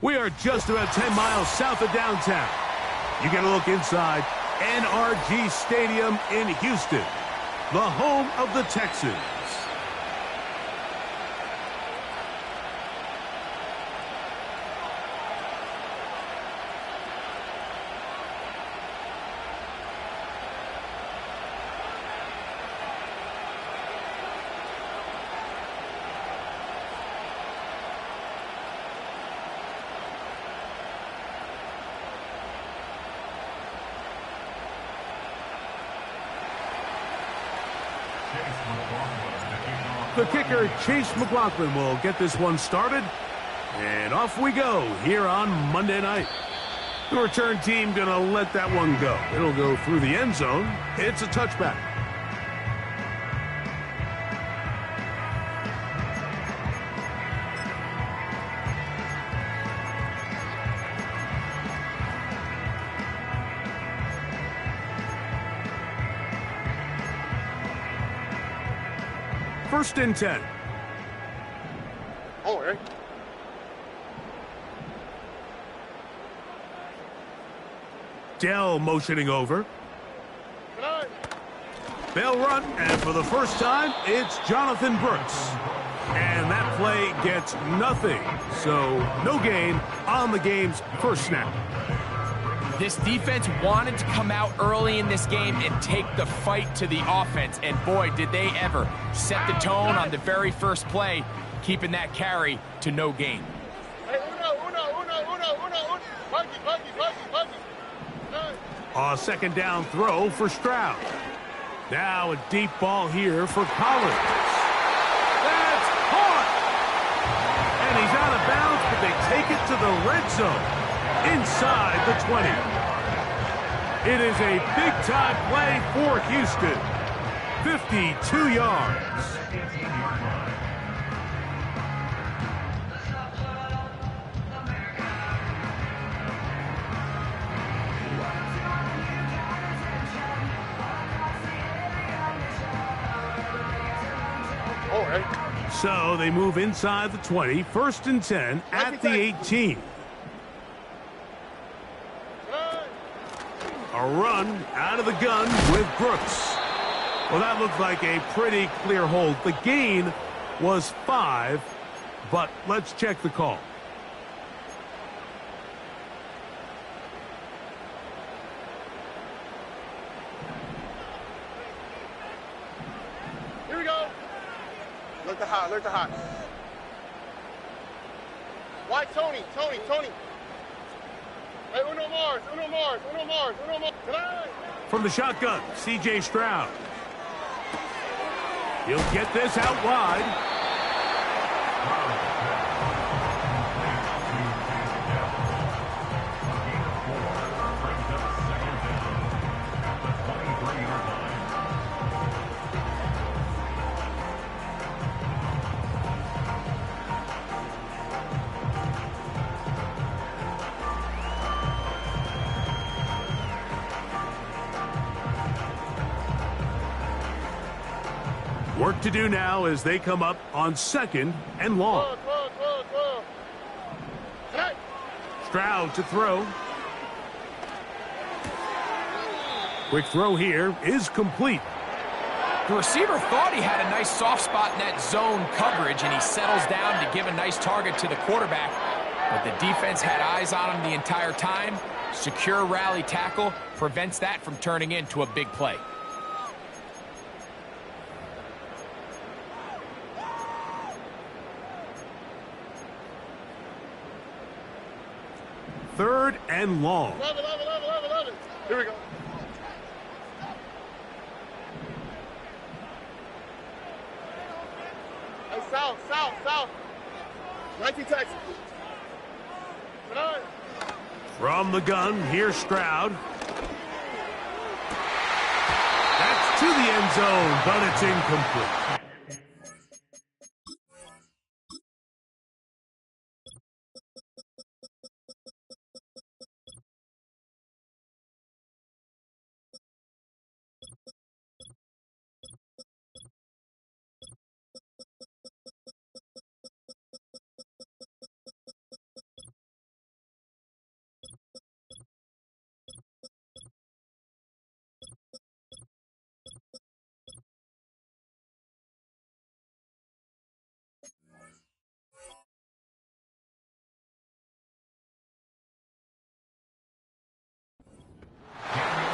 We are just about 10 miles south of downtown. You get a look inside NRG Stadium in Houston, the home of the Texans. The kicker, Chase McLaughlin, will get this one started. And off we go here on Monday night. The return team going to let that one go. It'll go through the end zone. It's a touchback. First and 10. Oh, right. Dell motioning over. They'll run, and for the first time, it's Jonathan Brooks. And that play gets nothing. So no gain on the game's first snap. This defense wanted to come out early in this game and take the fight to the offense. And boy, did they ever set the tone on the very first play, keeping that carry to no gain. A second down throw for Stroud. Now a deep ball here for Collins. That's caught! And he's out of bounds, but they take it to the red zone. Inside the 20. It is a big-time play for Houston. 52 yards. All right. So they move inside the 20, first and 10 at the 18. A run out of the gun with Brooks. Well, that looked like a pretty clear hold. The gain was 5, but let's check the call. Here we go. Look the hot, look the hot. Why Tony? Hey, Uno Mars. From the shotgun, C.J. Stroud. He'll get this out wide. Work to do now as they come up on second and long. Stroud to throw. Quick throw here is complete. The receiver thought he had a nice soft spot in that zone coverage, and he settles down to give a nice target to the quarterback. But the defense had eyes on him the entire time. Secure rally tackle prevents that from turning into a big play. Third and long. Love it. Here we go. Hey, south. 19 Texas. From the gun, here's Stroud. That's to the end zone, but it's incomplete.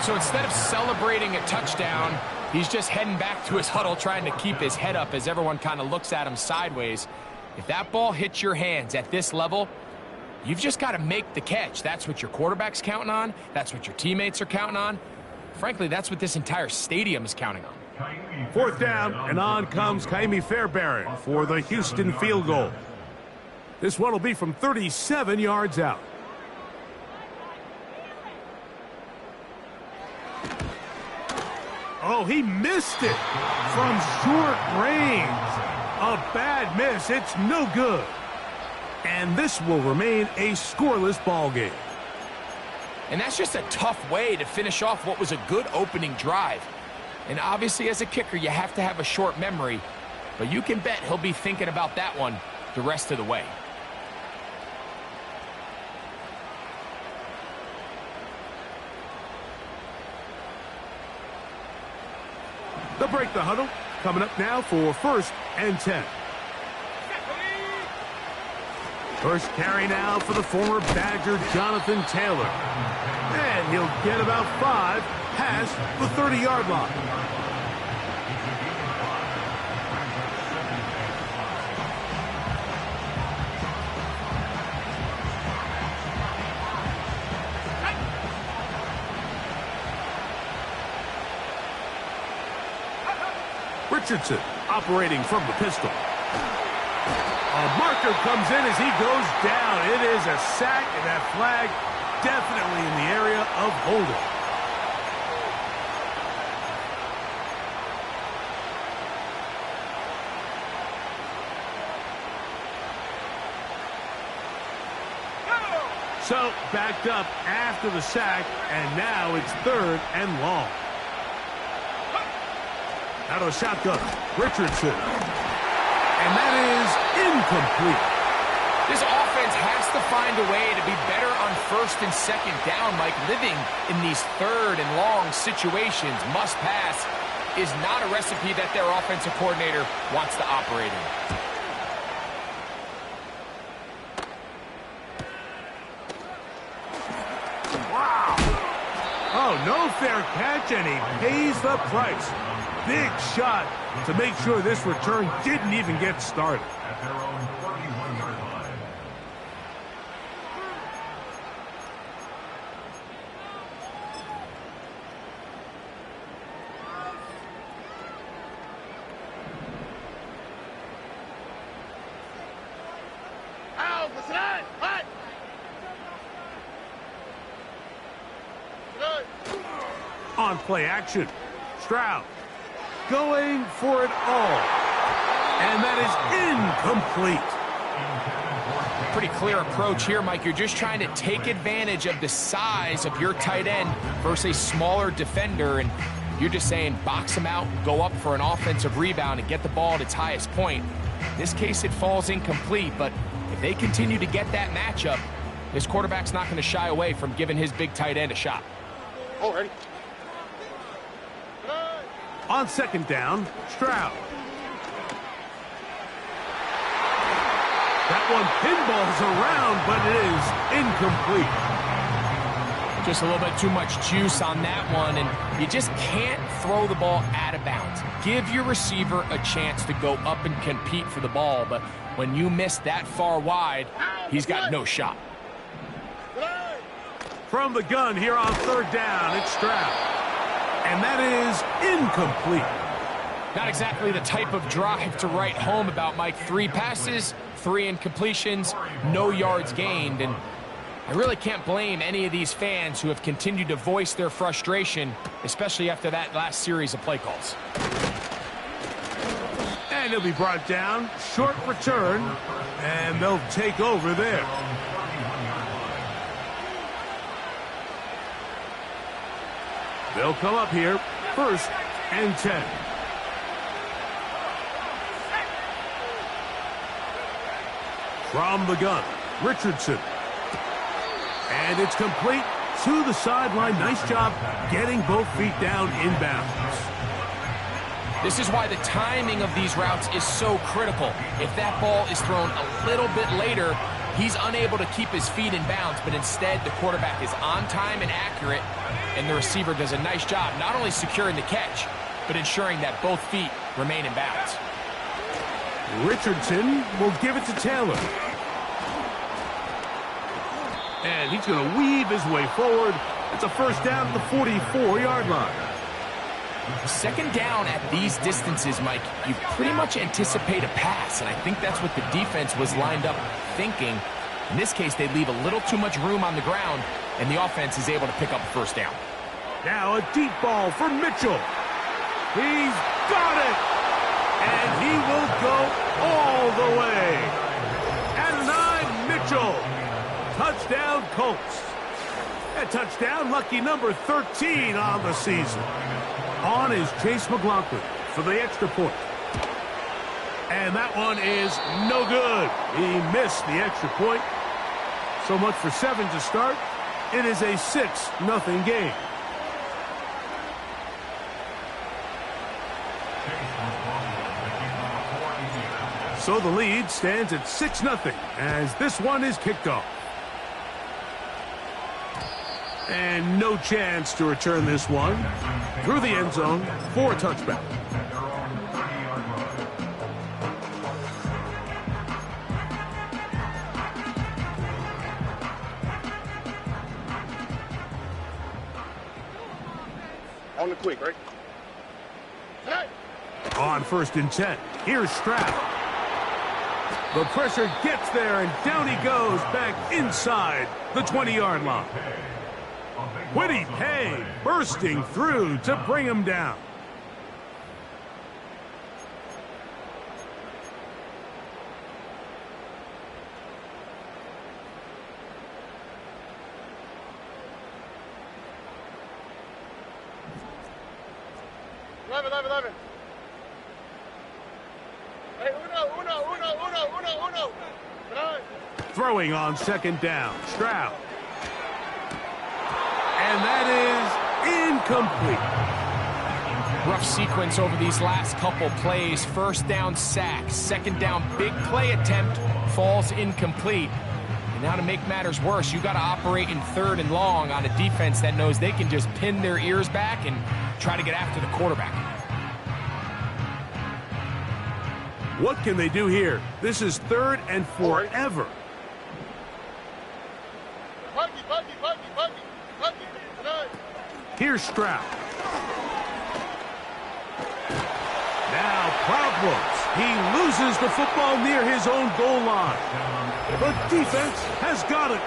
So instead of celebrating a touchdown, he's just heading back to his huddle trying to keep his head up as everyone kind of looks at him sideways. If that ball hits your hands at this level, you've just got to make the catch. That's what your quarterback's counting on. That's what your teammates are counting on. Frankly, that's what this entire stadium is counting on. 4th down, and on comes Ka'imi Fairbairn for the Houston field goal. This one will be from 37 yards out. Oh, he missed it from short range. A bad miss. It's no good. And this will remain a scoreless ball game. And that's just a tough way to finish off what was a good opening drive. And obviously, as a kicker, you have to have a short memory. But you can bet he'll be thinking about that one the rest of the way. They'll break the huddle. Coming up now for 1st and 10. First carry now for the former Badger Jonathan Taylor. And he'll get about 5 past the 30-yard line. Richardson operating from the pistol. A marker comes in as he goes down. It is a sack, and that flag definitely in the area of holding. So, backed up after the sack, and now it's 3rd and long. Out of the shotgun, Richardson. And that is incomplete. This offense has to find a way to be better on 1st and 2nd down, Mike. Living in these 3rd and long situations, must pass, is not a recipe that their offensive coordinator wants to operate in. Wow. Oh, no fair catch, and he pays the price. Big shot to make sure this return didn't even get started. At their own 31-yard line. Out, listen up. Hut. On play action, Stroud going for it all. And that is incomplete. Pretty clear approach here, Mike. You're just trying to take advantage of the size of your tight end versus a smaller defender, and you're just saying box him out, go up for an offensive rebound, and get the ball at its highest point. In this case, it falls incomplete, but if they continue to get that matchup, this quarterback's not going to shy away from giving his big tight end a shot. Oh, ready. On 2nd down, Stroud. That one pinballs around, but it is incomplete. Just a little bit too much juice on that one, and you just can't throw the ball out of bounds. Give your receiver a chance to go up and compete for the ball, but when you miss that far wide, he's got no shot. From the gun here on 3rd down, it's Stroud. And that is incomplete. Not exactly the type of drive to write home about, Mike. 3 passes, 3 incompletions, no yards gained. And I really can't blame any of these fans who have continued to voice their frustration, especially after that last series of play calls. And he'll be brought down. Short return. And they'll take over there. They'll come up here, 1st and 10. From the gun, Richardson. And it's complete to the sideline. Nice job getting both feet down inbounds. This is why the timing of these routes is so critical. If that ball is thrown a little bit later, He's unable to keep his feet in bounds, but instead the quarterback is on time and accurate, and the receiver does a nice job not only securing the catch, but ensuring that both feet remain in bounds. Richardson will give it to Taylor. And he's going to weave his way forward. It's a first down at the 44-yard line. Second down at these distances, Mike, you pretty much anticipate a pass, and I think that's what the defense was lined up thinking. In this case, they leave a little too much room on the ground, and the offense is able to pick up a first down. Now a deep ball for Mitchell. He's got it! And he will go all the way. Adonai Mitchell. Touchdown, Colts. A touchdown, lucky number 13 on the season. On is Chase McLaughlin for the extra point. And that one is no good. He missed the extra point. So much for 7 to start. It is a 6-0 game. So the lead stands at 6-0 as this one is kicked off. And no chance to return this one through the end zone for a touchback. On the quick, right? Hey! On 1st and 10, here's Stroud. The pressure gets there, and down he goes back inside the 20-yard line. Kwity Paye bursting through to bring him down. Eleven. Hey, uno. Throwing on 2nd down, Stroud. And that is incomplete. Rough sequence over these last couple plays. First down sack, 2nd down big play attempt, falls incomplete. And now to make matters worse, you got to operate in 3rd and long on a defense that knows they can just pin their ears back and try to get after the quarterback. What can they do here? This is 3rd and forever. Buggy. Here's Stroud. Now problems. He loses the football near his own goal line. The defense has got it.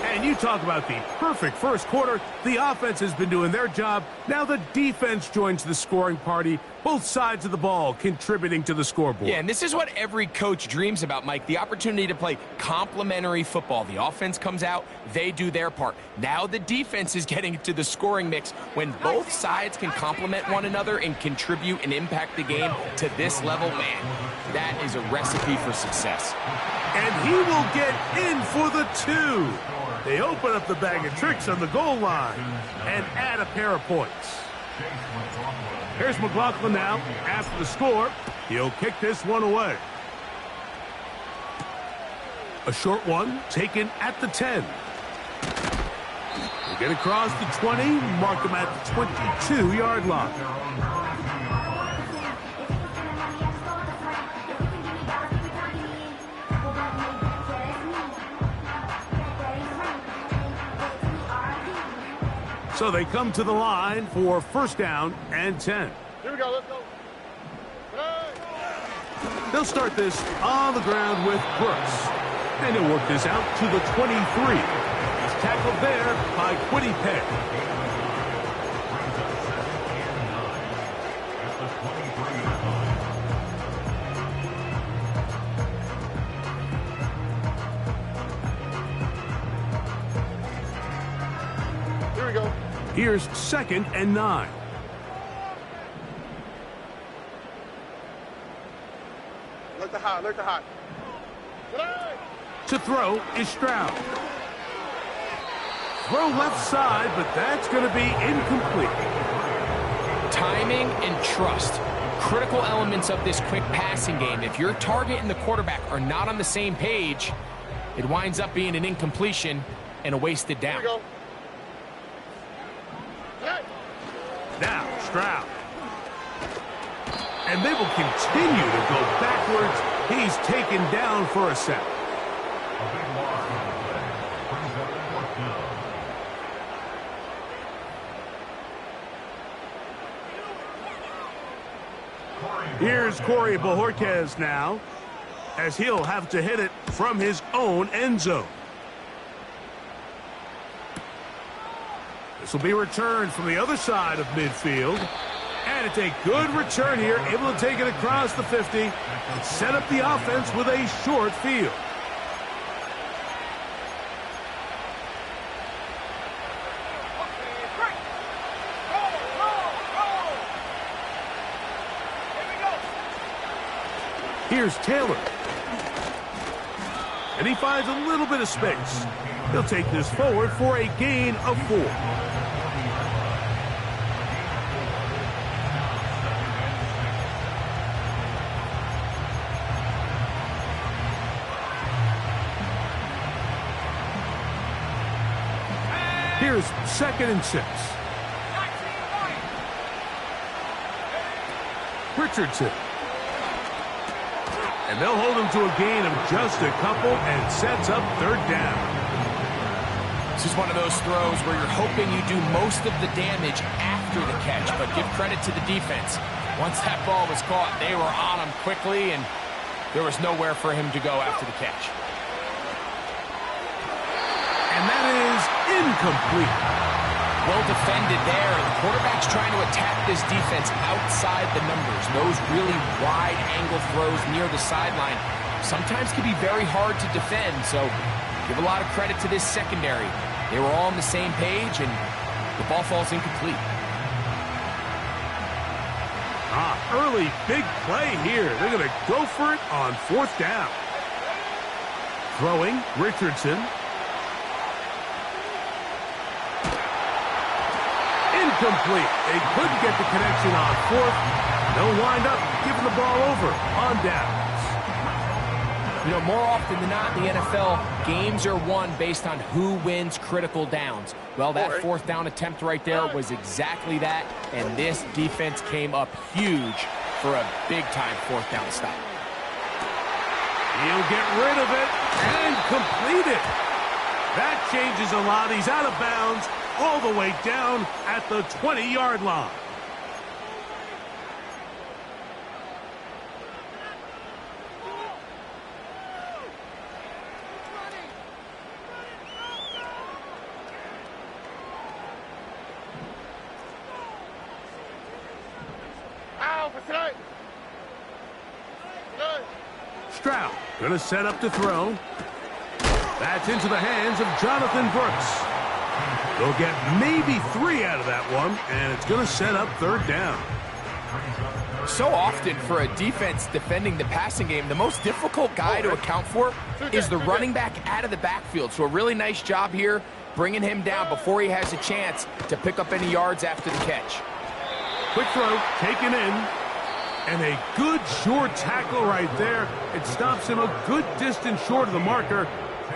And you talk about the perfect first quarter. The offense has been doing their job. Now the defense joins the scoring party. Both sides of the ball contributing to the scoreboard. Yeah, and this is what every coach dreams about, Mike. The opportunity to play complementary football. The offense comes out, they do their part. Now the defense is getting to the scoring mix when both sides can complement one another and contribute and impact the game to this level. Man, that is a recipe for success. And he will get in for the 2. They open up the bag of tricks on the goal line and add a pair of points. Here's McLaughlin now after the score. He'll kick this one away. A short one taken at the 10. They get across the 20, mark him at the 22-yard line. So they come to the line for 1st down and 10. Here we go, let's go. They'll start this on the ground with Brooks. And he'll work this out to the 23. He's tackled there by Kwity Paye. Here we go. Here's 2nd and 9. Alert the hot. To throw is Stroud. Throw left side, but that's going to be incomplete. Timing and trust. critical elements of this quick passing game. If your target and the quarterback are not on the same page, it winds up being an incompletion and a wasted down. Here we go. Now, Stroud. And they will continue to go backwards. He's taken down for a sack. A big loss on the play. Brings up fourth down. Here's Corey Bojorquez now, as he'll have to hit it from his own end zone. This will be returned from the other side of midfield. And it's a good return here, able to take it across the 50 and set up the offense with a short field. Here's Taylor. And he finds a little bit of space. He'll take this forward for a gain of 4. Here's 2nd and 6. Richardson. And they'll hold him to a gain of just a couple and sets up 3rd down. This is one of those throws where you're hoping you do most of the damage after the catch, but give credit to the defense. Once that ball was caught, they were on him quickly, and there was nowhere for him to go after the catch. And that is incomplete. Well defended there. The quarterback's trying to attack this defense outside the numbers. Those really wide angle throws near the sideline sometimes can be very hard to defend, so give a lot of credit to this secondary. They were all on the same page, and the ball falls incomplete. Early big play here. They're going to go for it on 4th down. Throwing, Richardson. Incomplete. They couldn't get the connection on 4th. They'll wind up giving the ball over on downs. You know, more often than not in the NFL, games are won based on who wins critical downs. Well, that 4th down attempt right there was exactly that, and this defense came up huge for a big-time 4th down stop. He'll get rid of it and complete it. That changes a lot. He's out of bounds all the way down at the 20-yard line. Stroud gonna set up to throw. That's into the hands of Jonathan Brooks. They'll get maybe 3 out of that one, and it's gonna set up 3rd down. So often for a defense defending the passing game, the most difficult guy to account for is the running back out of the backfield. So a really nice job here bringing him down before he has a chance to pick up any yards after the catch. Quick throw, taken in, and a good short tackle right there. It stops him a good distance short of the marker.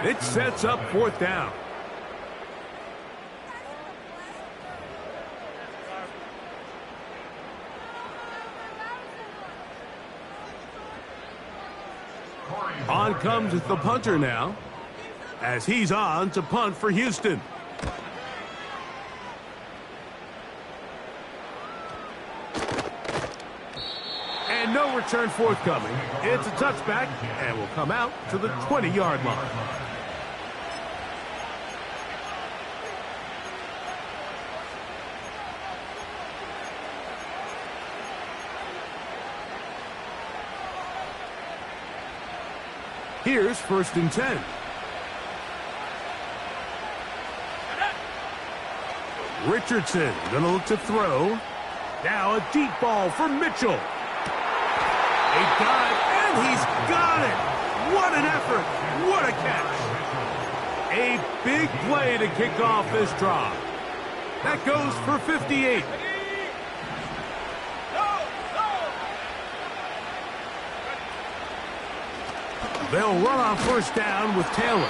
It sets up 4th down. On comes the punter now, as he's on to punt for Houston. And no return forthcoming. It's a touchback, and will come out to the 20-yard line. Here's 1st and 10. Richardson gonna look to throw. Now a deep ball for Mitchell. A dive, and he's got it. What an effort. What a catch. A big play to kick off this drive. That goes for 58. They'll run on first down with Taylor.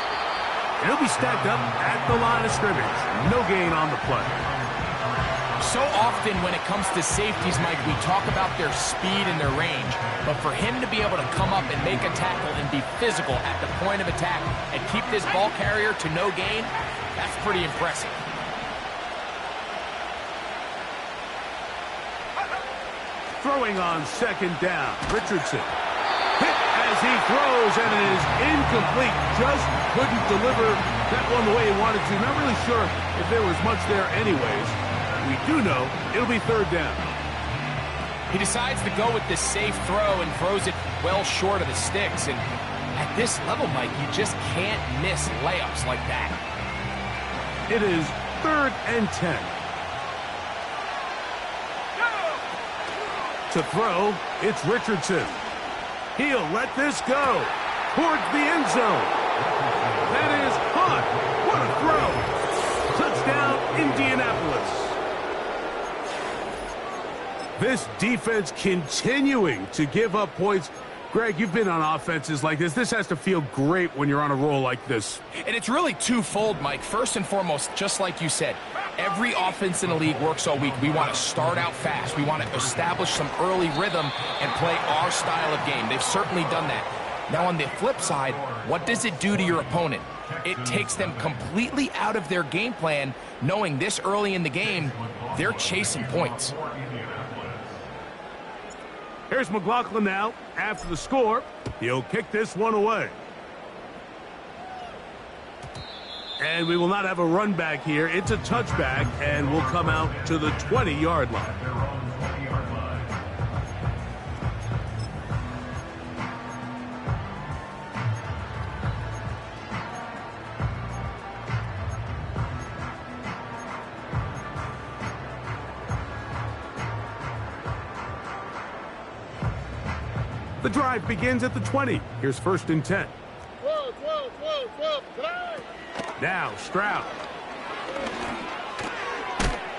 He'll be stacked up at the line of scrimmage. No gain on the play. So often when it comes to safeties, Mike, we talk about their speed and their range. But for him to be able to come up and make a tackle and be physical at the point of attack and keep this ball carrier to no gain, that's pretty impressive. Throwing on second down, Richardson. Hit as he throws, and it is incomplete. Just couldn't deliver that one the way he wanted to. Not really sure if there was much there anyways. We do know it'll be third down. He decides to go with this safe throw and throws it well short of the sticks. And at this level, Mike, you just can't miss layups like that. It is 3rd and 10. To throw, it's Richardson. He'll let this go towards the end zone. That is Hunt. What a throw. Touchdown, Indianapolis. This defense continuing to give up points. Greg, you've been on offenses like this. This has to feel great when you're on a roll like this. And it's really twofold, Mike. First and foremost, just like you said, every offense in the league works all week. We want to start out fast. We want to establish some early rhythm and play our style of game. They've certainly done that. Now, on the flip side, what does it do to your opponent? It takes them completely out of their game plan, knowing this early in the game, they're chasing points. Here's McLaughlin now. After the score, he'll kick this one away. And we will not have a run back here. It's a touchback, and we'll come out to the 20-yard line. The drive begins at the 20. Here's 1st and 10. 12. Now Stroud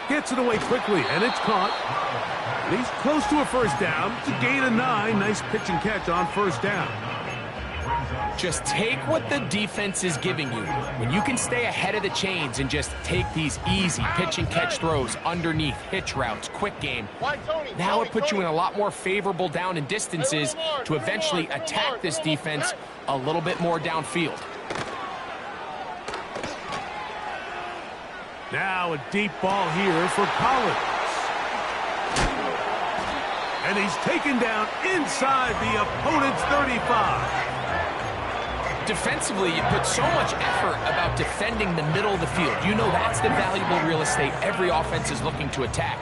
gets it away quickly, and it's caught. And he's close to a first down. It's a gain of 9. Nice pitch and catch on first down. Just take what the defense is giving you. When you can stay ahead of the chains and just take these easy pitch and catch throws underneath, hitch routes, quick game, now it puts you in a lot more favorable down and distances to eventually attack this defense a little bit more downfield. Now a deep ball here for Collins. And he's taken down inside the opponent's 35. Defensively, you put so much effort about defending the middle of the field. You know that's the valuable real estate every offense is looking to attack.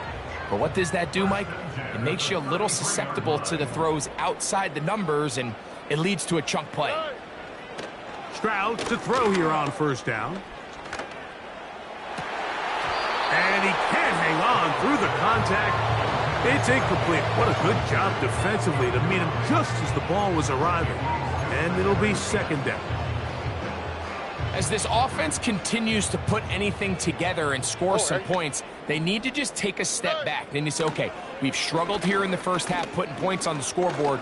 But what does that do, Mike? It makes you a little susceptible to the throws outside the numbers, and it leads to a chunk play. Stroud to throw here on first down. And he can't hang on through the contact. It's incomplete. What a good job defensively to meet him just as the ball was arriving. And it'll be 2nd down. As this offense continues to put anything together and score some points, they need to just take a step back. Then you say, okay, we've struggled here in the first half putting points on the scoreboard.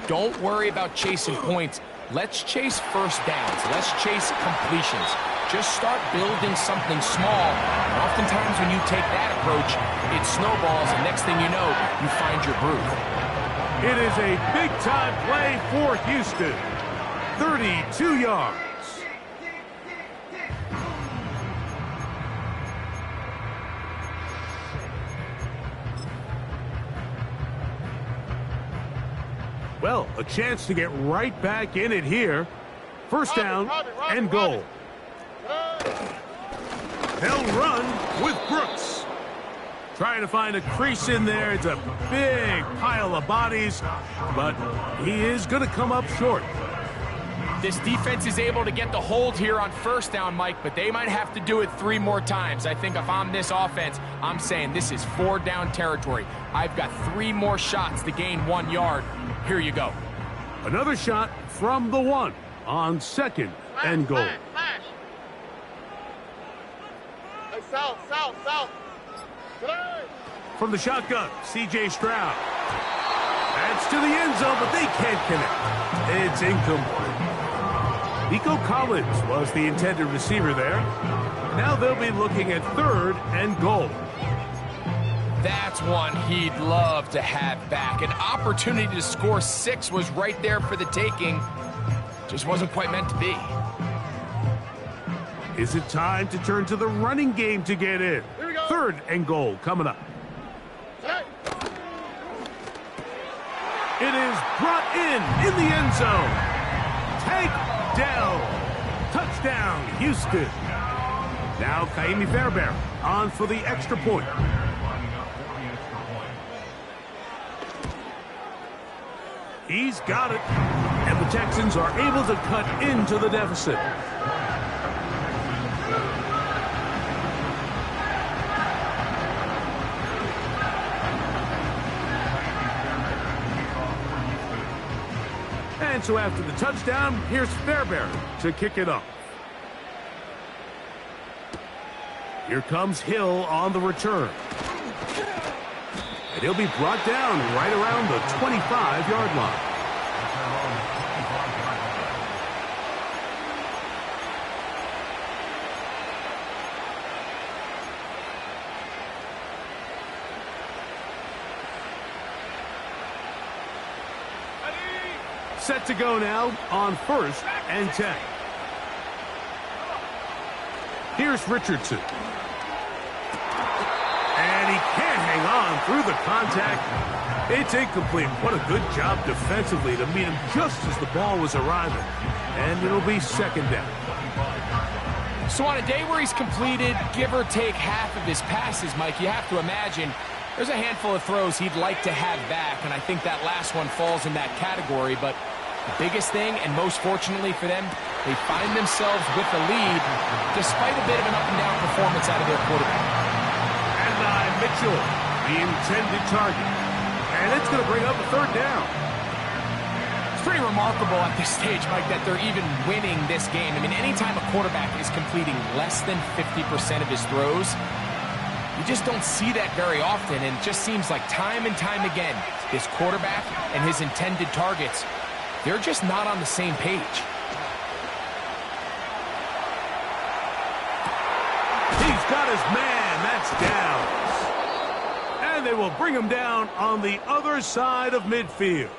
Don't worry about chasing points. Let's chase first downs. Let's chase completions. Just start building something small. And oftentimes when you take that approach, it snowballs, and next thing you know, you find your groove. It is a big-time play for Houston. 32 yards. Well, a chance to get right back in it here. First down and goal. They'll run with Brooks. Trying to find a crease in there. It's a big pile of bodies, but he is going to come up short. This defense is able to get the hold here on first down, Mike, but they might have to do it 3 more times. I think if I'm this offense, I'm saying this is 4 down territory. I've got 3 more shots to gain 1 yard. Here you go. Another shot from the 1 on 2nd and goal. Hey, south. From the shotgun, C.J. Stroud. That's to the end zone, but they can't connect. It's incomplete. Nico Collins was the intended receiver there. Now they'll be looking at 3rd and goal. That's one he'd love to have back. An opportunity to score 6 was right there for the taking. Just wasn't quite meant to be. Is it time to turn to the running game to get in? 3rd and goal coming up. It is brought in the end zone. Take down. Touchdown, Houston. Now Kaimi Fairbairn on for the extra point. He's got it. And the Texans are able to cut into the deficit. And so after the touchdown, here's Fairbairn to kick it off. Here comes Hill on the return. And he'll be brought down right around the 25-yard line. Set to go now on 1st and 10. Here's Richardson. And he can't hang on through the contact. It's incomplete. What a good job defensively to meet him just as the ball was arriving. And it'll be 2nd down. So on a day where he's completed, give or take half of his passes, Mike, you have to imagine there's a handful of throws he'd like to have back, and I think that last one falls in that category. But the biggest thing, and most fortunately for them, they find themselves with the lead despite a bit of an up-and-down performance out of their quarterback. And Mitchell, the intended target. And it's going to bring up a 3rd down. It's pretty remarkable at this stage, Mike, that they're even winning this game. I mean, anytime a quarterback is completing less than 50% of his throws, you just don't see that very often, and it just seems like time and time again, this quarterback and his intended targets, they're just not on the same page. He's got his man. That's down. And they will bring him down on the other side of midfield.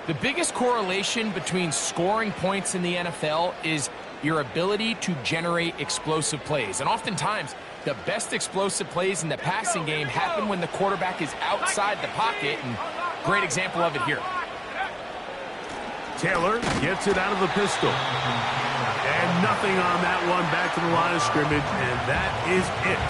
The biggest correlation between scoring points in the NFL is your ability to generate explosive plays. And oftentimes, the best explosive plays in the passing game happen when the quarterback is outside the pocket, and great example of it here. Taylor gets it out of the pistol. And nothing on that one, back to the line of scrimmage, and that is it.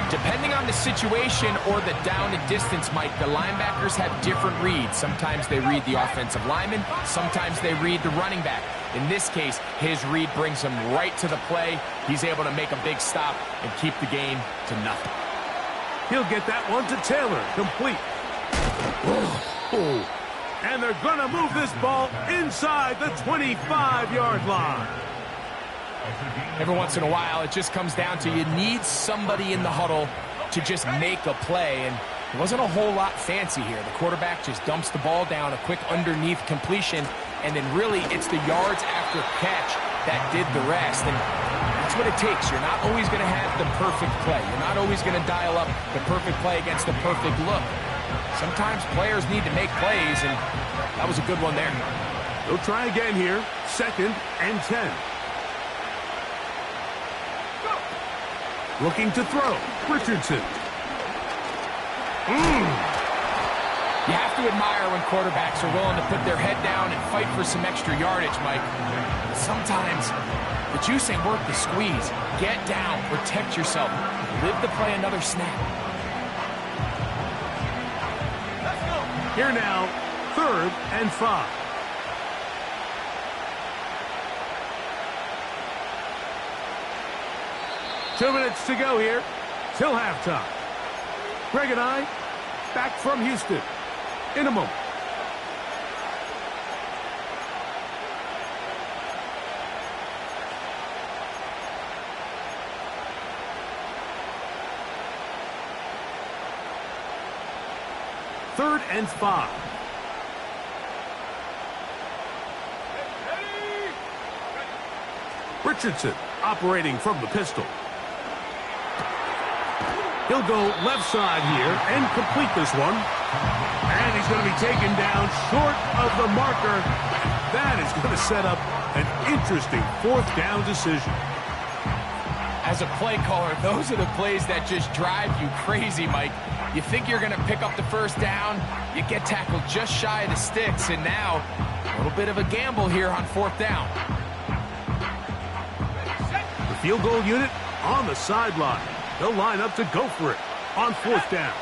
Depending on the situation or the down and distance, Mike, the linebackers have different reads. Sometimes they read the offensive lineman. Sometimes they read the running back. In this case, his read brings him right to the play. He's able to make a big stop and keep the game to nothing. He'll get that one to Taylor, complete. Oh. And they're going to move this ball inside the 25-yard line. Every once in a while, it just comes down to you need somebody in the huddle to just make a play, and it wasn't a whole lot fancy here. The quarterback just dumps the ball down, a quick underneath completion, and then really it's the yards after catch that did the rest, and that's what it takes. You're not always going to have the perfect play. You're not always going to dial up the perfect play against the perfect look. Sometimes players need to make plays, and that was a good one there. They'll try again here, 2nd and 10. Looking to throw, Richardson. You have to admire when quarterbacks are willing to put their head down and fight for some extra yardage, Mike. But sometimes the juice ain't worth the squeeze. Get down, protect yourself, live to play another snap. Here now, 3rd and 5. Two minutes to go here, till halftime. Greg and I, back from Houston, in a moment. Third and 5. Richardson operating from the pistol. He'll go left side here and complete this one. And he's going to be taken down short of the marker. That is going to set up an interesting fourth down decision. As a play caller, those are the plays that just drive you crazy, Mike. You think you're going to pick up the first down, you get tackled just shy of the sticks, and now a little bit of a gamble here on fourth down. The field goal unit on the sideline. They'll line up to go for it on fourth down.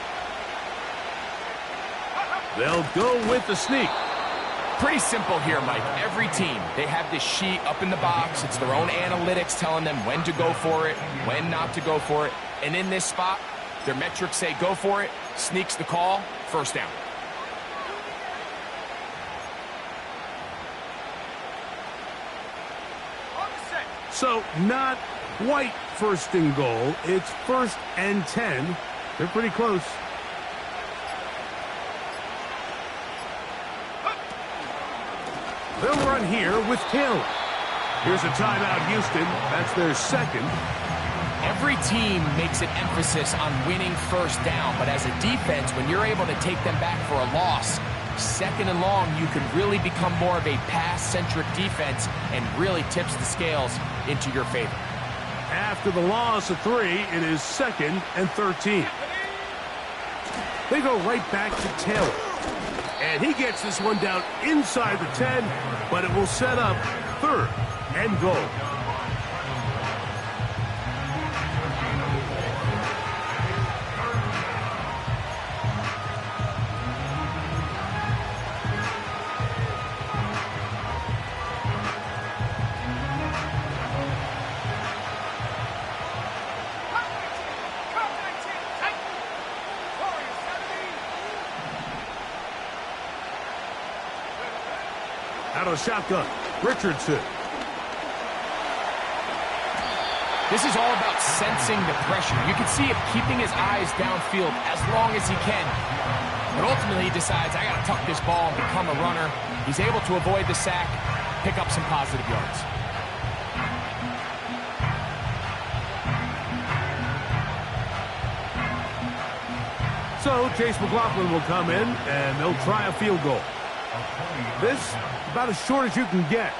They'll go with the sneak. Pretty simple here, Mike. Every team, they have this sheet up in the box. It's their own analytics telling them when to go for it, when not to go for it. And in this spot, their metrics say go for it, sneaks the call, first down. So not quite first and goal. It's 1st and 10. They're pretty close. They'll run here with Taylor. Here's a timeout, Houston. That's their second. Every team makes an emphasis on winning first down, but as a defense, when you're able to take them back for a loss, second and long, you can really become more of a pass-centric defense and really tips the scales into your favor. After the loss of 3, it is 2nd and 13. They go right back to Taylor. And he gets this one down inside the 10, but it will set up 3rd and goal. Out of the shotgun, Richardson. This is all about sensing the pressure. You can see him keeping his eyes downfield as long as he can. But ultimately he decides, I got to tuck this ball and become a runner. He's able to avoid the sack, pick up some positive yards. So Chase McLaughlin will come in, and they'll try a field goal. This, about as short as you can get.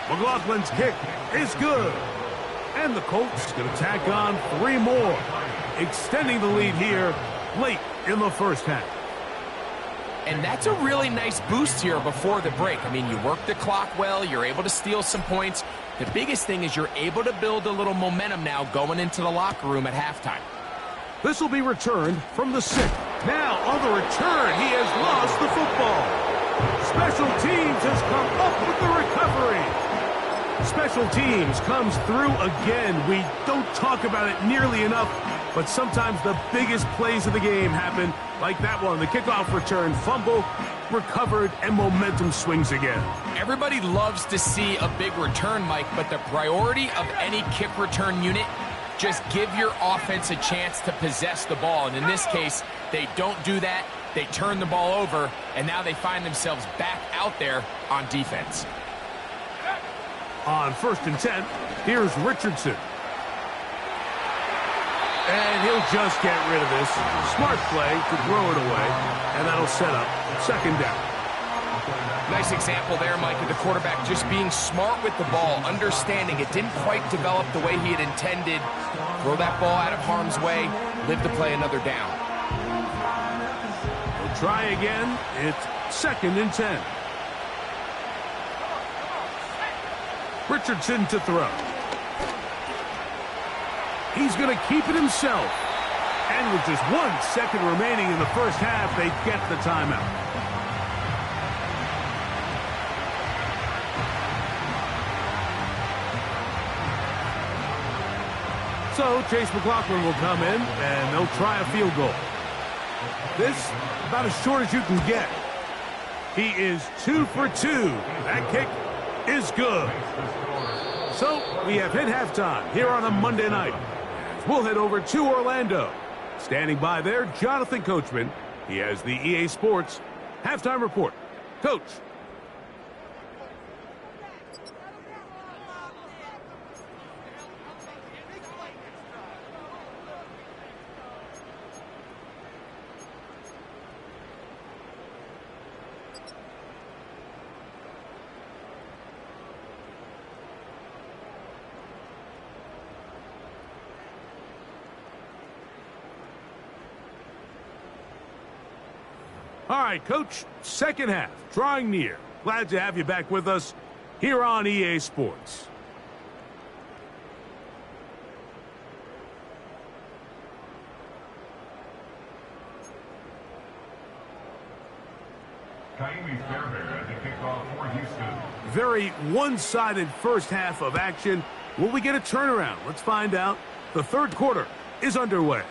McLaughlin's kick is good. And the Colts going to tack on 3 more, extending the lead here late in the first half. And that's a really nice boost here before the break. I mean, you work the clock well, you're able to steal some points. The biggest thing is you're able to build a little momentum now going into the locker room at halftime. This will be returned from the 6. Now, on the return, he has lost the football. Special teams has come up with the recovery. Special teams comes through again. We don't talk about it nearly enough, but sometimes the biggest plays of the game happen like that one. The kickoff return, fumble, recovered, and momentum swings again. Everybody loves to see a big return, Mike, but the priority of any kick return unit, just give your offense a chance to possess the ball. And in this case, they don't do that. They turn the ball over, and now they find themselves back out there on defense. On 1st and 10, here's Richardson. And he'll just get rid of this. Smart play to throw it away, and that'll set up 2nd down. Nice example there, Mike, of the quarterback just being smart with the ball, understanding it didn't quite develop the way he had intended. Throw that ball out of harm's way, live to play another down. He'll try again. It's 2nd and 10. Richardson to throw. He's going to keep it himself. And with just 1 second remaining in the first half, they get the timeout. So Chase McLaughlin will come in, and they'll try a field goal. This, about as short as you can get. He is 2 for 2. That kick is good. So we have hit halftime here on a Monday night. We'll head over to Orlando Standing by there, Jonathan Coachman. He has the EA Sports halftime report. Coach. All right, Coach, second half, drawing near. Glad to have you back with us here on EA Sports. Kaimi Fairbairn as a kickoff for Houston. Very one-sided first half of action. Will we get a turnaround? Let's find out. The third quarter is underway.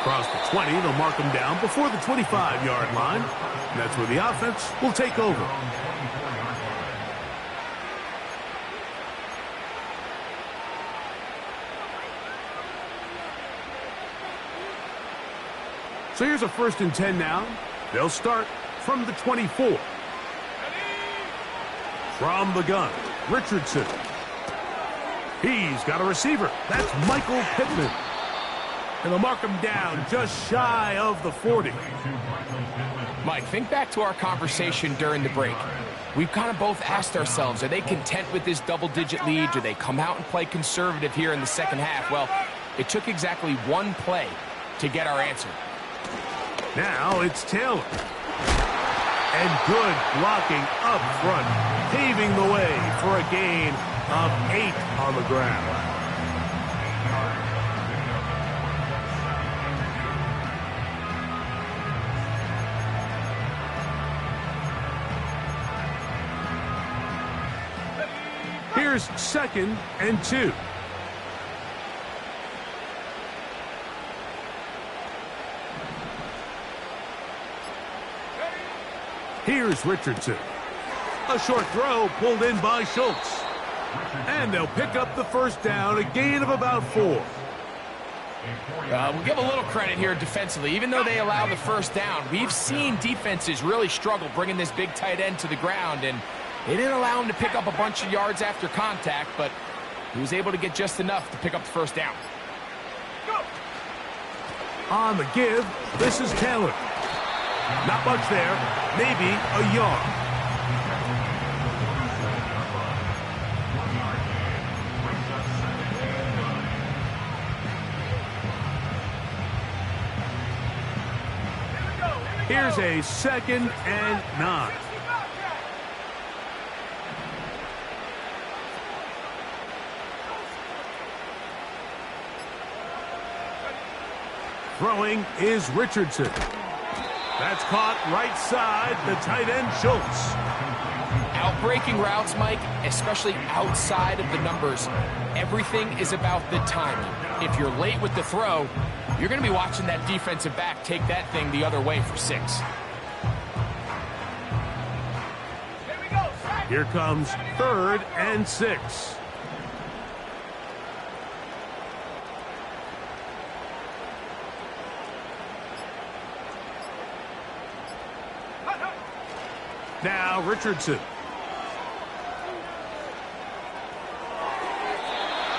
Across the 20, they'll mark him down before the 25-yard line. And that's where the offense will take over. So here's a 1st and 10 now. They'll start from the 24. From the gun, Richardson. He's got a receiver. That's Michael Pittman. And they'll mark him down just shy of the 40. Mike, think back to our conversation during the break. We've kind of both asked ourselves, are they content with this double-digit lead? Do they come out and play conservative here in the second half? Well, it took exactly one play to get our answer. Now it's Taylor. And good blocking up front, paving the way for a gain of 8 on the ground. Here's 2nd and 2. Here's Richardson. A short throw pulled in by Schultz. And they'll pick up the first down, a gain of about 4. We'll give a little credit here defensively. Even though they allow the first down, we've seen defenses really struggle bringing this big tight end to the ground, and they didn't allow him to pick up a bunch of yards after contact, but he was able to get just enough to pick up the first down. On the give, this is Taylor. Not much there, maybe a yard. Here's a 2nd and 9. Throwing is Richardson. That's caught right side, the tight end Schultz. Outbreaking routes, Mike, especially outside of the numbers, everything is about the timing. If you're late with the throw, you're going to be watching that defensive back take that thing the other way for 6. Here comes 3rd and 6. Now Richardson.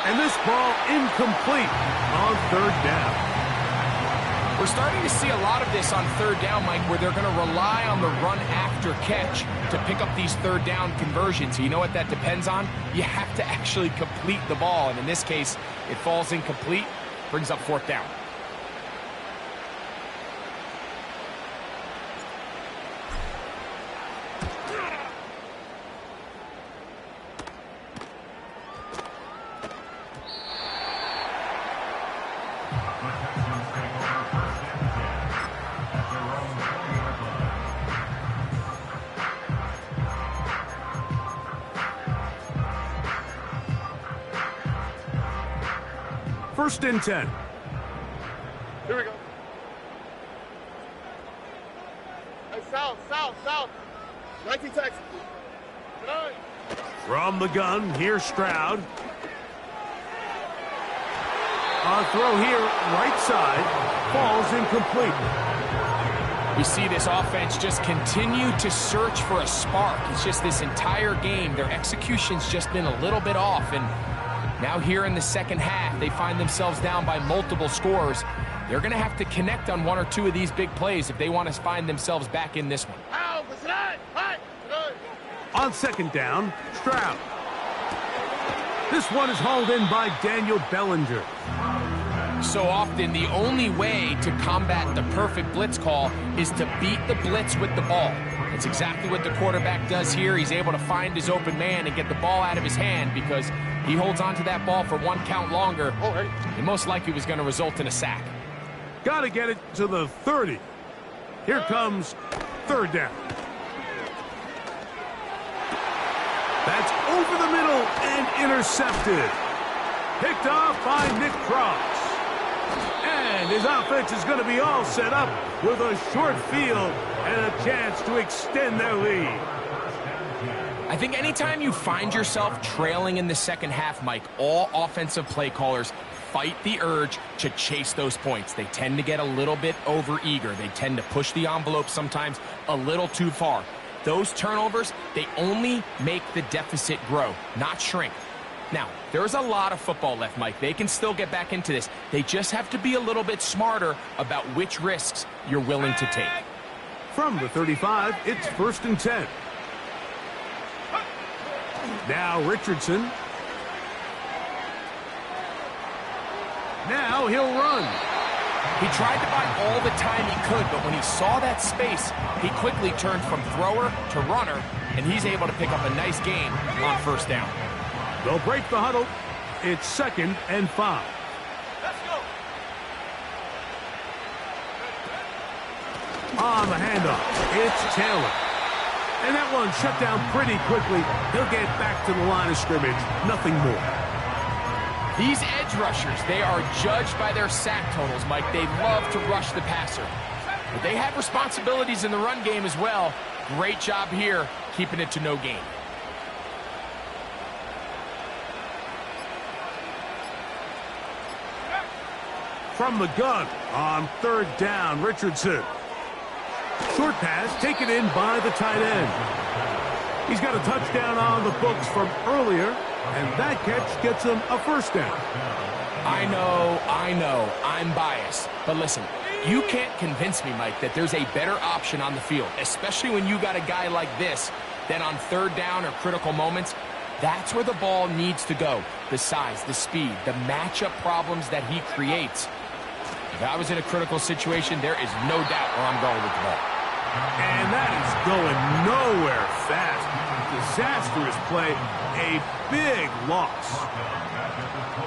And this ball incomplete on 3rd down. We're starting to see a lot of this on 3rd down, Mike, where they're going to rely on the run after catch to pick up these 3rd down conversions. So you know what that depends on? You have to actually complete the ball. And in this case, it falls incomplete, brings up 4th down. First and 10. Here we go. Hey, south. 19 Texas. 9. From the gun, here's Stroud. A throw here, right side, falls incomplete. We see this offense just continue to search for a spark. It's just this entire game, their execution's just been a little bit off. And now here in the second half, they find themselves down by multiple scores. They're going to have to connect on one or two of these big plays if they want to find themselves back in this one. On second down, Stroud. This one is hauled in by Daniel Bellinger. So often, the only way to combat the perfect blitz call is to beat the blitz with the ball. That's exactly what the quarterback does here. He's able to find his open man and get the ball out of his hand because he holds on to that ball for one count longer. It most likely was going to result in a sack. Got to get it to the 30. Here comes third down. That's over the middle and intercepted. Picked off by Nick Cross. And his offense is going to be all set up with a short field and a chance to extend their lead. I think anytime you find yourself trailing in the second half, Mike, all offensive play callers fight the urge to chase those points. They tend to get a little bit overeager. They tend to push the envelope sometimes a little too far. Those turnovers, they only make the deficit grow, not shrink. Now, there's a lot of football left, Mike. They can still get back into this. They just have to be a little bit smarter about which risks you're willing to take. From the 35, it's 1st and 10. Now Richardson. Now he'll run. He tried to buy all the time he could, but when he saw that space, he quickly turned from thrower to runner, and he's able to pick up a nice gain on first down. They'll break the huddle. It's 2nd and 5. Let's go. On the handoff, it's Taylor. And that one shut down pretty quickly. He'll get back to the line of scrimmage. Nothing more. These edge rushers, they are judged by their sack totals, Mike. They love to rush the passer. But they have responsibilities in the run game as well. Great job here, keeping it to no gain. From the gun on 3rd down, Richardson. Short pass taken in by the tight end. He's got a touchdown on the books from earlier, and that catch gets him a first down. I know, I'm biased. But listen, you can't convince me, Mike, that there's a better option on the field, especially when you got a guy like this, than on 3rd down or critical moments. That's where the ball needs to go. The size, the speed, the matchup problems that he creates. If I was in a critical situation, there is no doubt where I'm going with the ball. And that is going nowhere fast. Disastrous play. A big loss.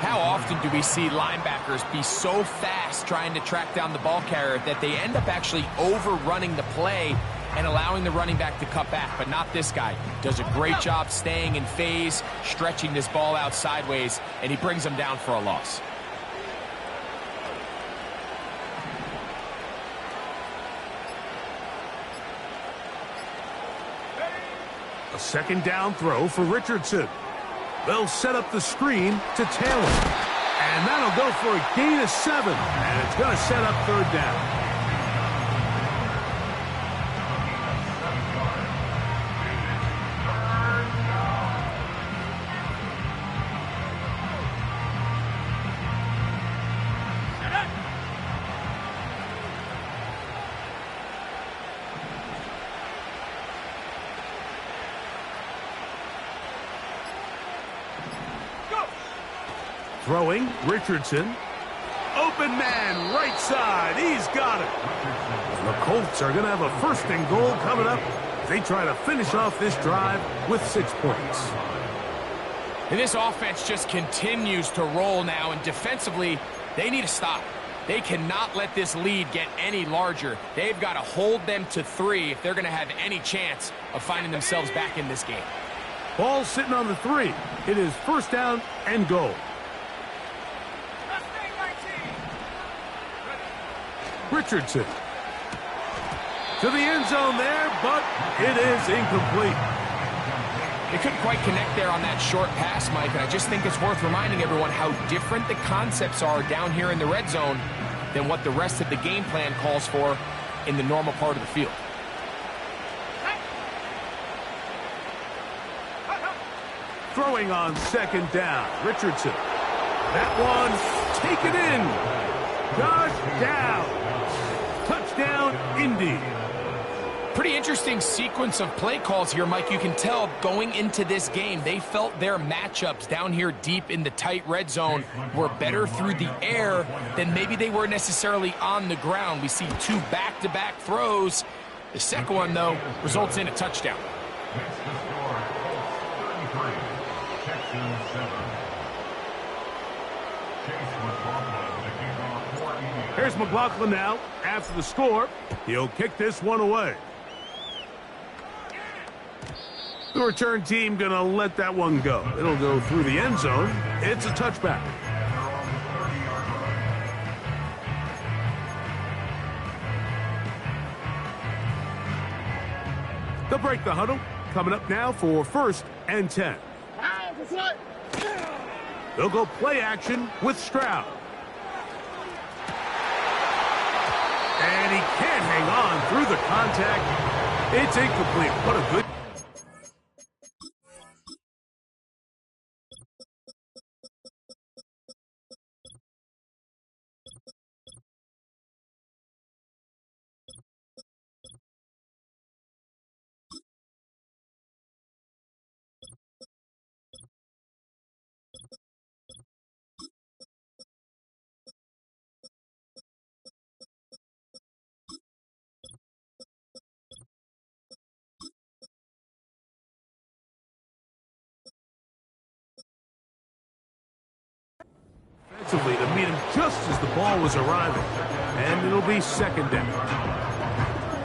How often do we see linebackers be so fast trying to track down the ball carrier that they end up actually overrunning the play and allowing the running back to cut back? But not this guy. Does a great job staying in phase, stretching this ball out sideways, and he brings them down for a loss. A 2nd down throw for Richardson. They'll set up the screen to Taylor. And that'll go for a gain of 7. And it's going to set up 3rd down. Throwing, Richardson. Open man, right side. He's got it. And the Colts are going to have a 1st and goal coming up as they try to finish off this drive with 6 points. And this offense just continues to roll now, and defensively, they need to stop. They cannot let this lead get any larger. They've got to hold them to 3 if they're going to have any chance of finding themselves back in this game. Ball sitting on the 3. It is 1st down and goal. Richardson to the end zone there, but it is incomplete. They couldn't quite connect there on that short pass, Mike, and I just think it's worth reminding everyone how different the concepts are down here in the red zone than what the rest of the game plan calls for in the normal part of the field. Throwing on second down, Richardson. That one, taken in. Josh Downs. Touchdown, Indy. Pretty interesting sequence of play calls here, Mike. You can tell going into this game, they felt their matchups down here deep in the tight red zone were better through the air than maybe they were necessarily on the ground. We see two back-to-back throws. The second one, though, results in a touchdown. Next to score, 33, Texans 7. Chase McLaughlin with a kickoff for Indy. Here's McLaughlin now. After the score, he'll kick this one away. The return team going to let that one go. It'll go through the end zone. It's a touchback. They'll break the huddle. Coming up now for 1st and 10. They'll go play action with Stroud. And he can't hang on through the contact. It's incomplete. What a good... Offensively to meet him just as the ball was arriving. And it'll be 2nd down.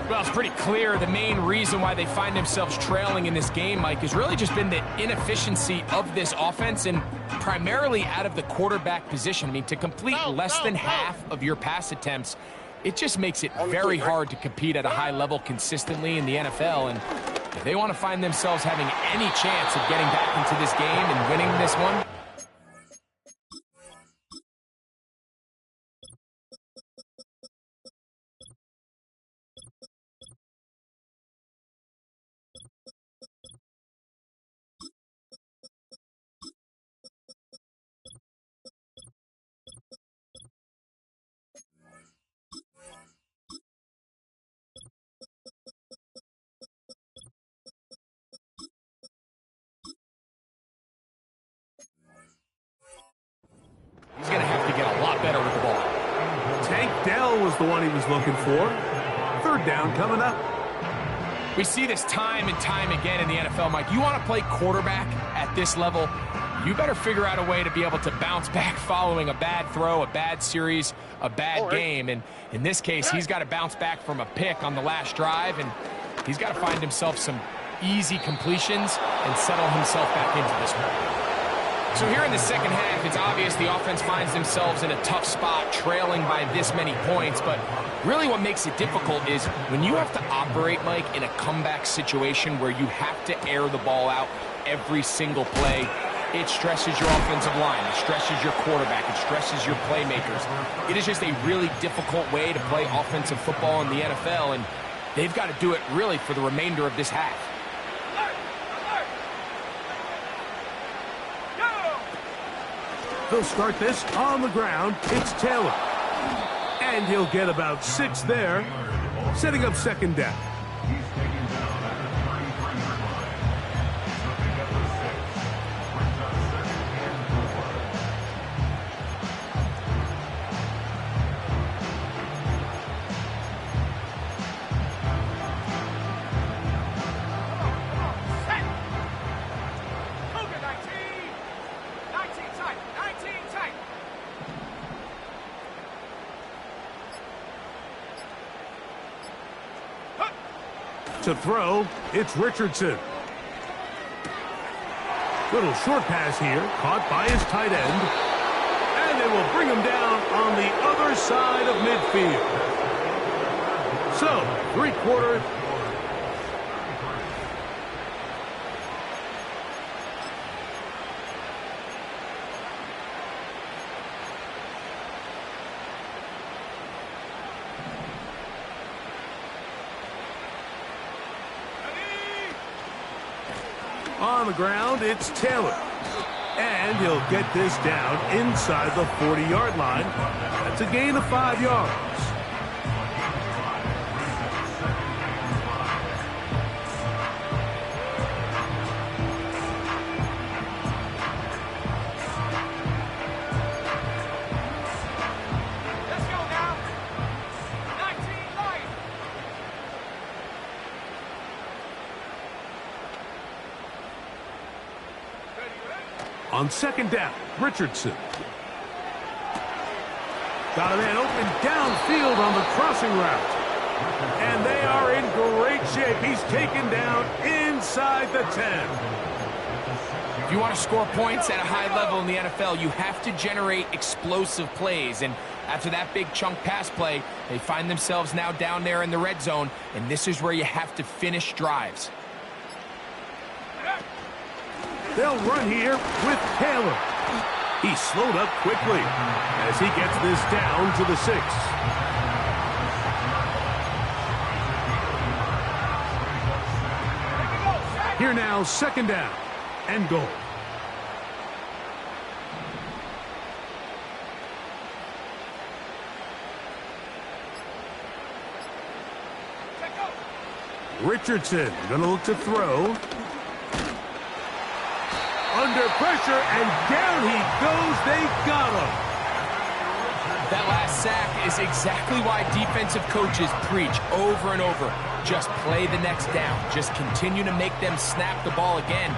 Well, it's pretty clear the main reason why they find themselves trailing in this game, Mike, has really just been the inefficiency of this offense and primarily out of the quarterback position. I mean, to complete less than half of your pass attempts, it just makes it very hard to compete at a high level consistently in the NFL. And if they want to find themselves having any chance of getting back into this game and winning this one, he's going to have to get a lot better with the ball. Tank Dell was the one he was looking for. 3rd down coming up. We see this time and time again in the NFL, Mike. You want to play quarterback at this level, you better figure out a way to be able to bounce back following a bad throw, a bad series, a bad game. And in this case, he's got to bounce back from a pick on the last drive, and he's got to find himself some easy completions and settle himself back into this one. So here in the second half, it's obvious the offense finds themselves in a tough spot, trailing by this many points. But really what makes it difficult is when you have to operate, Mike, in a comeback situation where you have to air the ball out every single play, it stresses your offensive line, it stresses your quarterback, it stresses your playmakers. It is just a really difficult way to play offensive football in the NFL, and they've got to do it really for the remainder of this half. They'll start this on the ground. It's Taylor. And he'll get about 6 there, setting up 2nd down. He's taken down at the 33-yard line. So pick up the 6. Brings up 2nd and 4. Set. Cougar 19. 19 tight. 19 tight. To throw, it's Richardson. Little short pass here, caught by his tight end. And they will bring him down on the other side of midfield. So, 3/4. On the ground, it's Taylor. And he'll get this down inside the 40-yard line. That's a gain of 5 yards. Let's go now. 19 light. On second down, Richardson. Got a man open downfield on the crossing route. And they are in great shape. He's taken down inside the 10. If you want to score points at a high level in the NFL, you have to generate explosive plays. And after that big chunk pass play, they find themselves now down there in the red zone. And this is where you have to finish drives. They'll run here with Taylor. He slowed up quickly as he gets this down to the 6. Here now, second down and goal. Richardson gonna look to throw. Under pressure, and down he goes. They got him. That last sack is exactly why defensive coaches preach over and over. Just play the next down. Just continue to make them snap the ball again.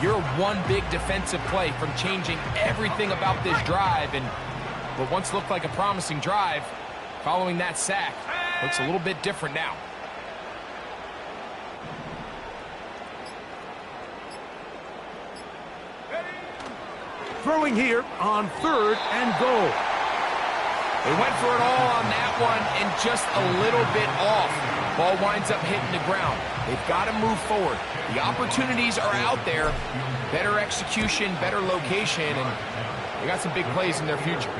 You're one big defensive play from changing everything about this drive. And what once looked like a promising drive, following that sack, looks a little bit different now. Throwing here on third and goal. They went for it all on that one and just a little bit off. Ball winds up hitting the ground. They've got to move forward. The opportunities are out there. Better execution, better location, and they got some big plays in their future.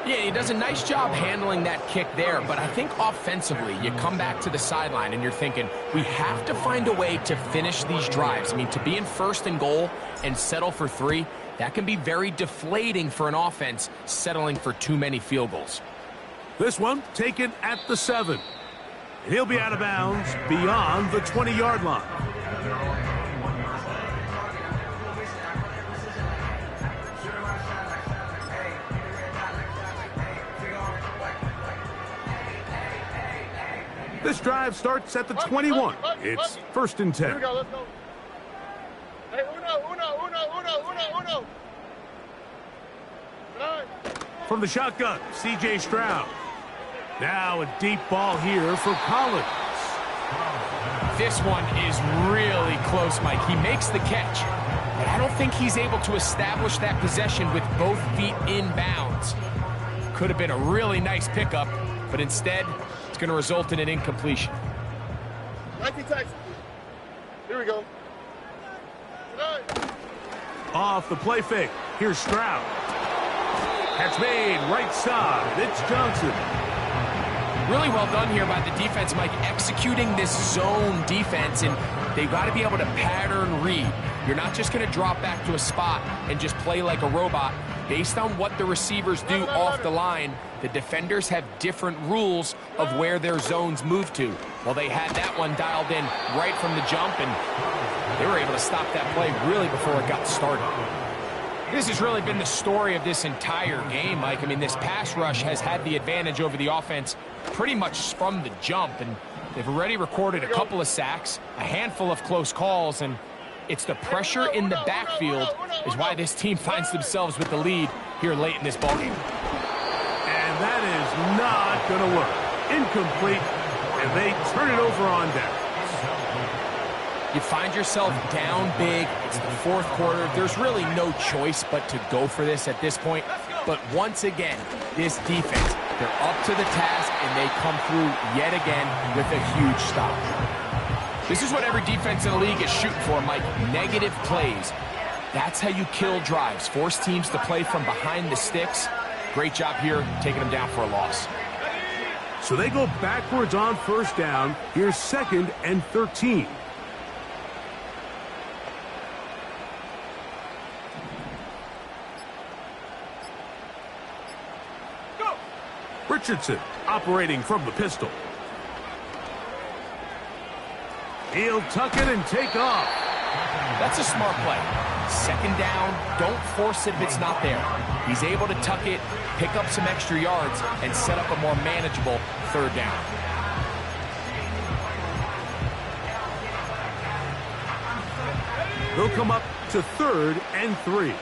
Yeah, he does a nice job handling that kick there, but I think offensively, you come back to the sideline and you're thinking, we have to find a way to finish these drives. I mean, to be in first and goal and settle for 3, that can be very deflating for an offense settling for too many field goals. This one taken at the 7. He'll be out of bounds beyond the 20-yard line. This drive starts at the 21. It's first and 10. Here we go, let's go. Hey, uno. From the shotgun, C.J. Stroud. Now a deep ball here for Collins. This one is really close, Mike. He makes the catch, but I don't think he's able to establish that possession with both feet in bounds. Could have been a really nice pickup, but instead, it's going to result in an incompletion. 19 Tyson. Here we go. Off the play fake. Here's Stroud. Catch made right side. It's Johnson. Really well done here by the defense, Mike, executing this zone defense, and they've got to be able to pattern read. You're not just going to drop back to a spot and just play like a robot. Based on what the receivers do off the line, the defenders have different rules of where their zones move to. Well, they had that one dialed in right from the jump, and they were able to stop that play really before it got started. This has really been the story of this entire game, Mike. I mean, this pass rush has had the advantage over the offense pretty much from the jump, and they've already recorded a couple of sacks, a handful of close calls, and it's the pressure in the backfield is why this team finds themselves with the lead here late in this ballgame. And that is not going to work. Incomplete, and they turn it over on down. You find yourself down big. It's the fourth quarter. There's really no choice but to go for this at this point. But once again, this defense, they're up to the task, and they come through yet again with a huge stop. This is what every defense in the league is shooting for, Mike. Negative plays. That's how you kill drives. Force teams to play from behind the sticks. Great job here, taking them down for a loss. So they go backwards on first down. Here's second and 13. Richardson operating from the pistol. He'll tuck it and take off. That's a smart play. Second down, don't force it if it's not there. He's able to tuck it, pick up some extra yards, and set up a more manageable third down. They'll come up to 3rd and 3.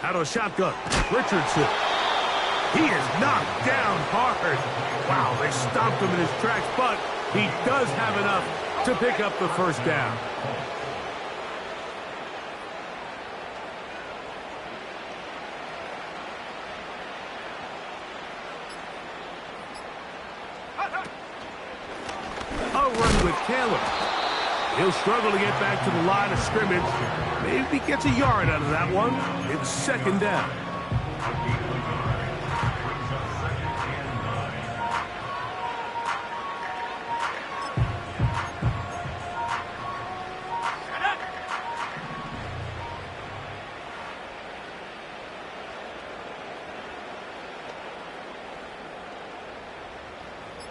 Out of a shotgun, Richardson. He is knocked down hard. Wow, they stopped him in his tracks, but he does have enough to pick up the first down. A run with Taylor. He'll struggle to get back to the line of scrimmage. Maybe gets a yard out of that one. It's 2nd down.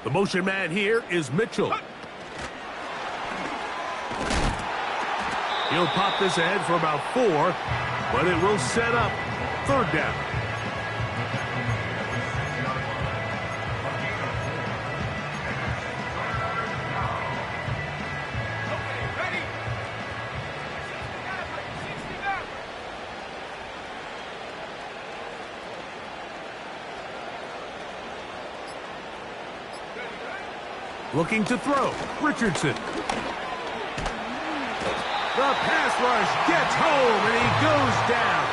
The motion man here is Mitchell. He'll pop this ahead for about 4, but it will set up 3rd down. Okay, ready? 60 Looking to throw, Richardson. The pass rush gets home, and he goes down.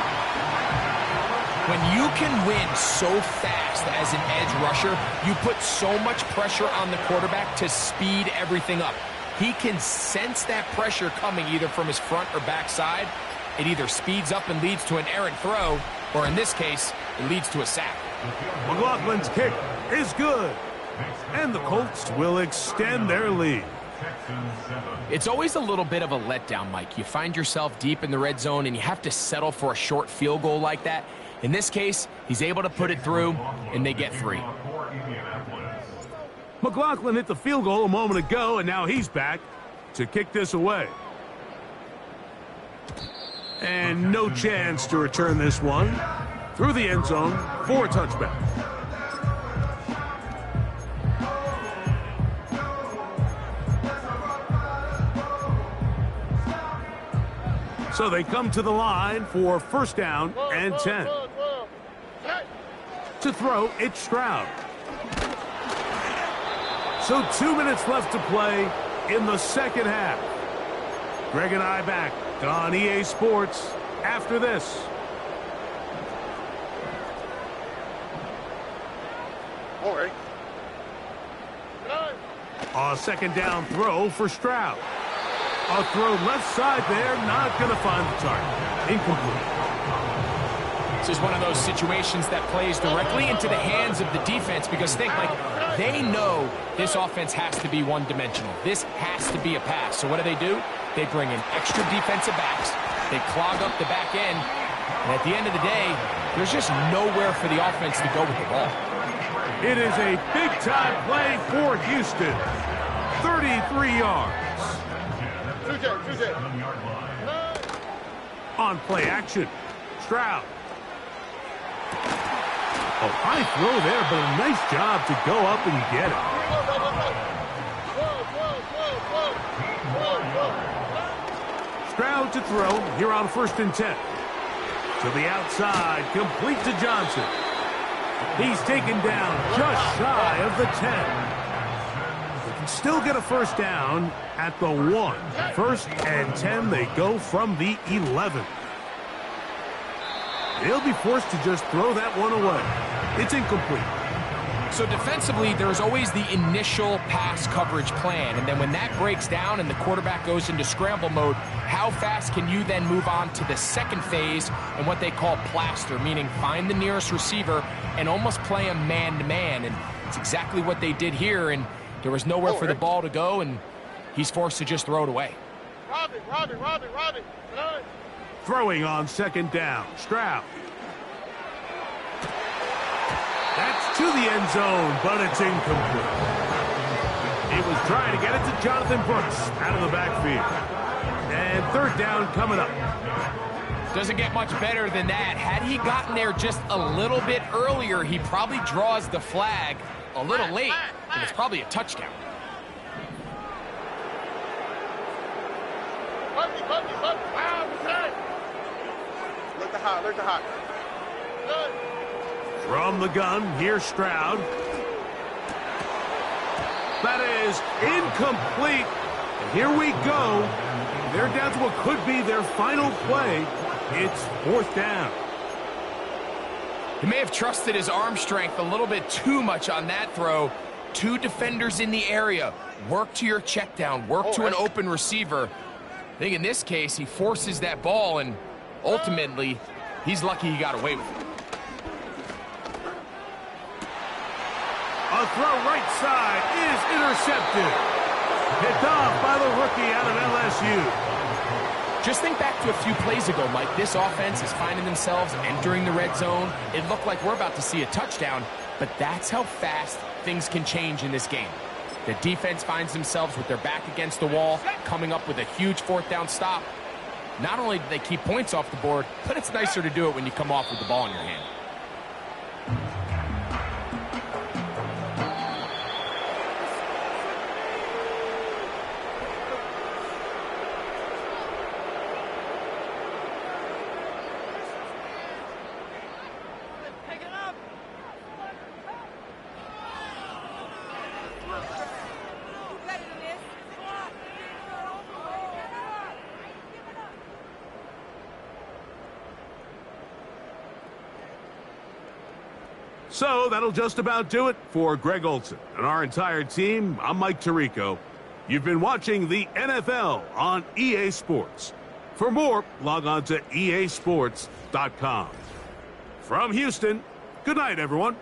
When you can win so fast as an edge rusher, you put so much pressure on the quarterback to speed everything up. He can sense that pressure coming either from his front or back side. It either speeds up and leads to an errant throw, or in this case, it leads to a sack. McLaughlin's kick is good, and the Colts will extend their lead. It's always a little bit of a letdown, Mike. You find yourself deep in the red zone, and you have to settle for a short field goal like that. In this case, he's able to put it through, and they get 3. McLaughlin hit the field goal a moment ago, and now he's back to kick this away. And no chance to return this one through the end zone for a touchback. So they come to the line for 1st down and 10. To throw, it's Stroud. So 2 minutes left to play in the 2nd half. Greg and I back on EA Sports after this. All right. A 2nd down throw for Stroud. A throw left side there, not going to find the target. Incomplete. This is one of those situations that plays directly into the hands of the defense because think, like, they know this offense has to be one-dimensional. This has to be a pass. So what do? They bring in extra defensive backs. They clog up the back end. And at the end of the day, there's just nowhere for the offense to go with the ball. It is a big-time play for Houston. 33 yards. On play action, Stroud. A high throw there, but a nice job to go up and get it. Stroud to throw here on 1st and 10. To the outside, complete to Johnson. He's taken down just shy of the 10. Still get a 1st down at the 1. 1st and 10, they go from the 11. They'll be forced to just throw that one away. It's incomplete. So defensively, there's always the initial pass coverage plan, and then when that breaks down and the quarterback goes into scramble mode, how fast can you then move on to the 2nd phase and what they call plaster, meaning find the nearest receiver and almost play him man-to-man, and it's exactly what they did here, and there was nowhere for the ball to go, and he's forced to just throw it away. Rob it. Run. Throwing on second down. Stroud. That's to the end zone, but it's incomplete. He was trying to get it to Jonathan Brooks out of the backfield. And third down coming up. Doesn't get much better than that. Had he gotten there just a little bit earlier, he probably draws the flag a little late, and it's probably a touchdown. Alert the hot. Good. From the gun, here's Stroud. That is incomplete. And here we go. They're down to what could be their final play. It's fourth down. He may have trusted his arm strength a little bit too much on that throw. Two defenders in the area. Work to your check down. Work to an open receiver. I think in this case, he forces that ball, and ultimately, he's lucky he got away with it. A throw right side is intercepted. Picked off by the rookie out of LSU. Just think back to a few plays ago, Mike. This offense is finding themselves entering the red zone. It looked like we're about to see a touchdown, but that's how fast things can change in this game. The defense finds themselves with their back against the wall, coming up with a huge fourth down stop. Not only do they keep points off the board, but it's nicer to do it when you come off with the ball in your hand. So that'll just about do it for Greg Olsen and our entire team. I'm Mike Tirico. You've been watching the NFL on EA Sports. For more, log on to easports.com. From Houston, good night, everyone.